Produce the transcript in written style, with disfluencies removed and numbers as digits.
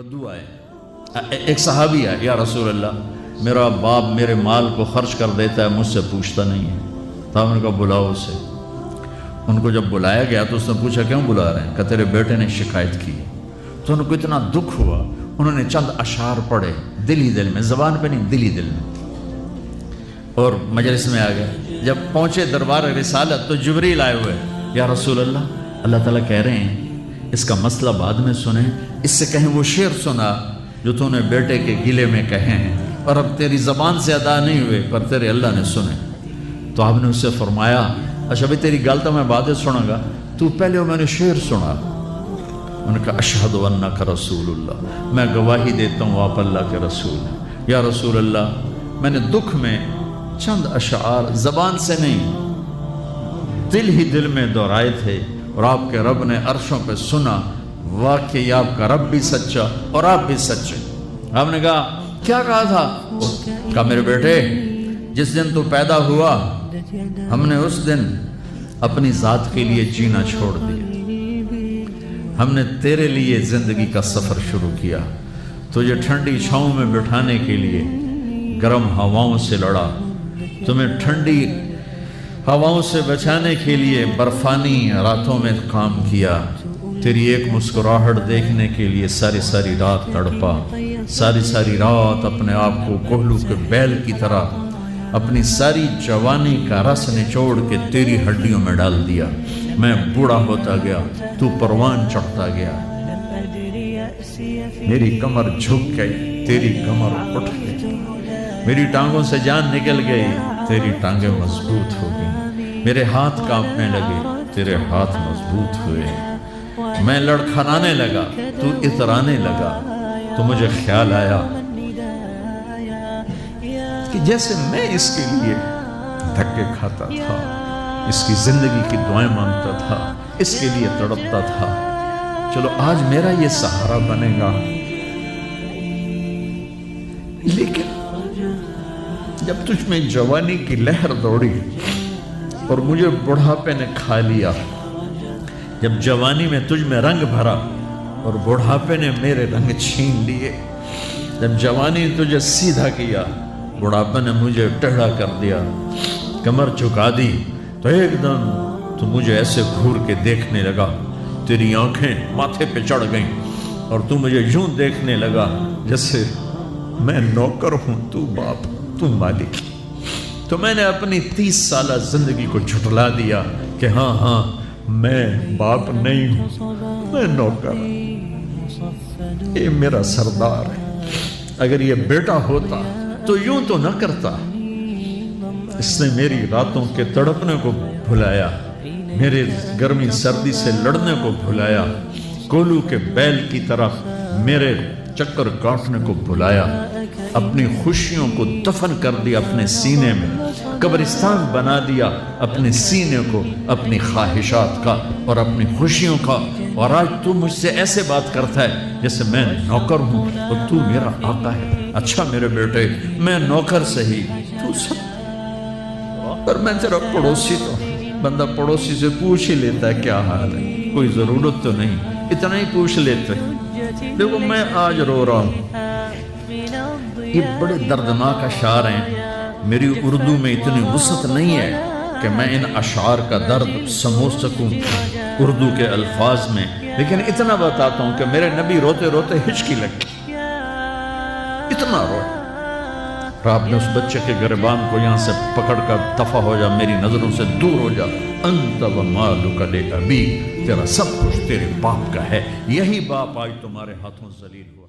بدو آئے، ایک صحابی ہے، یا رسول اللہ میرا باپ میرے مال کو خرچ کر دیتا ہے، مجھ سے پوچھتا نہیں ہے۔ تو ہم نے کہا بلاؤ اسے۔ ان کو جب بلایا گیا تو اس نے پوچھا کیوں بلا رہے ہیں؟ کہ تیرے بیٹے نے شکایت کی۔ تو ان کو اتنا دکھ ہوا، انہوں نے چند اشعار پڑھے دل ہی دل میں، زبان پہ نہیں، دل ہی دل میں، اور مجلس میں آ گئے۔ جب پہنچے دربار رسالت تو جبریل آئے ہوئے، یا رسول اللہ اللہ تعالیٰ کہہ رہے ہیں اس کا مسئلہ بعد میں سنیں، اس سے کہیں وہ شعر سنا جو تو نے بیٹے کے گلے میں کہے ہیں، اور اب تیری زبان سے ادا نہیں ہوئے پر تیرے اللہ نے سنے۔ تو آپ نے اس سے فرمایا اچھا بھی تیری گل تو میں بعد سنوں گا، تو پہلے وہ میں نے شعر سنا۔ انہوں نے کہا اشہد انک رسول اللہ، میں گواہی دیتا ہوں آپ اللہ کے رسول ہیں۔ یا رسول اللہ میں نے دکھ میں چند اشعار زبان سے نہیں دل ہی دل میں دہرائے تھے، اور آپ کے رب نے عرشوں پہ سنا، واقعی آپ کا رب بھی سچا اور آپ بھی سچے۔ آپ نے کہا کیا کہا تھا؟ کہا میرے بیٹے جس دن تو پیدا ہوا ہم نے اس دن اپنی ذات کے لیے جینا چھوڑ دیا، ہم نے تیرے لیے زندگی کا سفر شروع کیا، تجھے ٹھنڈی چھاؤں میں بٹھانے کے لیے گرم ہواؤں سے لڑا، تمہیں ٹھنڈی ہواؤں سے بچانے کے لیے برفانی راتوں میں کام کیا، تیری ایک مسکراہٹ دیکھنے کے لیے ساری ساری رات تڑپا، ساری ساری رات اپنے آپ کو کوہلو کے بیل کی طرح اپنی ساری جوانی کا رس نچوڑ کے تیری ہڈیوں میں ڈال دیا، میں بوڑھا ہوتا گیا، تو پروان چڑھتا گیا، میری کمر جھک گئی، تیری کمر اٹھ گئی، میری ٹانگوں سے جان نکل گئی، تیری ٹانگیں مضبوط ہو گئی، میرے ہاتھ کانپنے لگے، تیرے ہاتھ مضبوط ہوئے، میں لڑکھنانے لگا، تو اترانے لگا، تو مجھے خیال آیا کہ جیسے میں اس کے لیے دھکے کھاتا تھا، اس کی زندگی کی دعائیں مانگتا تھا، اس کے لیے تڑپتا تھا، چلو آج میرا یہ سہارا بنے گا۔ لیکن جب تجھ میں جوانی کی لہر دوڑی اور مجھے بڑھاپے نے کھا لیا، جب جوانی میں تجھ میں رنگ بھرا اور بڑھاپے نے میرے رنگ چھین لیے، جب جوانی نے تجھے سیدھا کیا، بڑھاپے نے مجھے ٹیڑھا کر دیا، کمر جھکا دی، تو ایک دم تو مجھے ایسے گھور کے دیکھنے لگا، تیری آنکھیں ماتھے پہ چڑھ گئیں اور تو مجھے یوں دیکھنے لگا جیسے میں نوکر ہوں، تو باپ، تو مالک۔ تو میں نے اپنی 30 سالہ زندگی کو جھٹلا دیا کہ ہاں میں باپ نہیں ہوں، میں نوکر ہوں، یہ میرا سردار ہے، اگر یہ بیٹا ہوتا تو یوں تو نہ کرتا۔ اس نے میری راتوں کے تڑپنے کو بھلایا، میرے گرمی سردی سے لڑنے کو بھلایا، کولو کے بیل کی طرح میرے چکر کاٹنے کو بھلایا، اپنی خوشیوں کو دفن کر دیا اپنے سینے میں، قبرستان بنا دیا اپنے سینے کو، اپنی خواہشات کا اور اپنی خوشیوں کا، اور آج تو مجھ سے ایسے بات کرتا ہے جیسے میں نوکر ہوں اور تو میرا آقا ہے۔ اچھا میرے بیٹے میں نوکر سہی، تو سب، پر میں تیرا پڑوسی تو، بندہ پڑوسی سے پوچھ ہی لیتا ہے کیا حال ہے، کوئی ضرورت تو نہیں، اتنا ہی پوچھ لیتے۔ دیکھو میں آج رو رہا ہوں، یہ بڑے دردناک اشعار ہیں، میری اردو میں اتنی وسعت نہیں ہے کہ میں ان اشعار کا درد سمجھ سکوں اردو کے الفاظ میں، لیکن اتنا بتاتا ہوں کہ میرے نبی روتے روتے ہچکی لگ گئی، اتنا روئے، اور آپ نے اس بچے کے گریبان کو یہاں سے پکڑ کر دفع ہو جا، میری نظروں سے دور ہو جا، انت ومالک لابی، تیرا سب کچھ تیرے باپ کا ہے، یہی باپ آج تمہارے ہاتھوں ذلیل ہوا۔